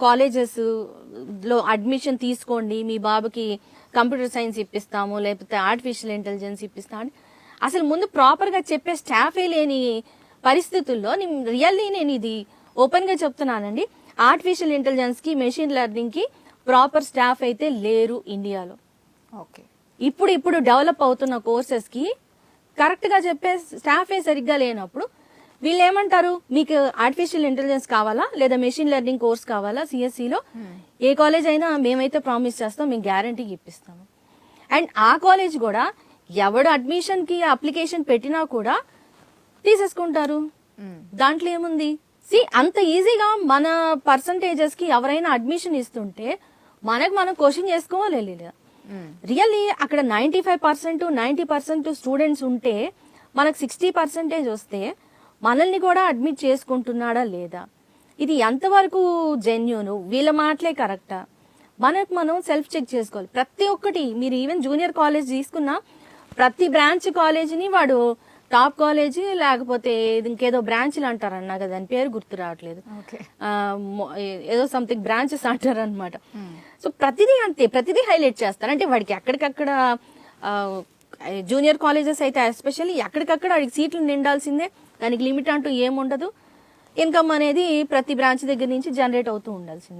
Colleges లో admission తీసుకోండి, మీ బాబుకి కంప్యూటర్ సైన్స్ ఇప్పిస్తాము, లేకపోతే ఆర్టిఫిషియల్ ఇంటెలిజెన్స్ ఇప్పిస్తాము, అసలు ముందు ప్రాపర్ గా చెప్పే స్టాఫే లేని పరిస్థితుల్లో నేను ఇది ఓపెన్ గా చెప్తున్నానండి. ఆర్టిఫిషియల్ ఇంటెలిజెన్స్ కి, మెషిన్ లెర్నింగ్ కి ప్రాపర్ స్టాఫ్ అయితే లేరు ఇండియాలో. ఓకే, ఇప్పుడు డెవలప్ అవుతున్న కోర్సెస్ కి కరెక్ట్ గా చెప్పే స్టాఫే సరిగ్గా లేనప్పుడు వీళ్ళు ఏమంటారు, మీకు ఆర్టిఫిషియల్ ఇంటెలిజెన్స్ కావాలా లేదా మెషిన్ లెర్నింగ్ కోర్స్ కావాలా, సిఎస్సిలో ఏ కాలేజ్ అయినా మేమైతే ప్రామిస్ చేస్తాం, మేము గ్యారంటీకి ఇప్పిస్తాము. అండ్ ఆ కాలేజ్ కూడా ఎవడు అడ్మిషన్ కి అప్లికేషన్ పెట్టినా కూడా తీసేసుకుంటారు. దాంట్లో ఏముంది? అంత ఈజీగా మన పర్సంటేజెస్ కి ఎవరైనా అడ్మిషన్ ఇస్తుంటే మనం క్వశ్చన్ చేసుకోవాలి లేదా? రియల్లీ అక్కడ 95% 90% స్టూడెంట్స్ ఉంటే మనకు 60% వస్తే మనల్ని కూడా అడ్మిట్ చేసుకుంటున్నాడా లేదా? ఇది ఎంతవరకు జెన్యూన్? వీళ్ళ మాటలే కరెక్టా? మనం సెల్ఫ్ చెక్ చేసుకోవాలి. ప్రతి ఒక్కటి మీరు ఈవెన్ జూనియర్ కాలేజ్ తీసుకున్నా ప్రతి బ్రాంచ్ కాలేజీని వాడు టాప్ కాలేజీ లేకపోతే ఇంకేదో బ్రాంచ్లు అంటారన్నా కదా, దాని పేరు గుర్తు రావట్లేదు, ఏదో సంథింగ్ బ్రాంచెస్ అంటారు అనమాట. సో ప్రతిదీ అంతే, ప్రతిదీ హైలైట్ చేస్తారు. అంటే వాడికి ఎక్కడికక్కడ జూనియర్ కాలేజెస్ అయితే ఎస్పెషల్లీ ఎక్కడికక్కడ వాడికి సీట్లు నిండాల్సిందే, దానికి లిమిట్ అంటూ ఏముండదు. ఇన్కమ్ అనేది ప్రతి బ్రాంచ్ దగ్గర నుంచి జనరేట్ అవుతూ ఉండాల్సిందే.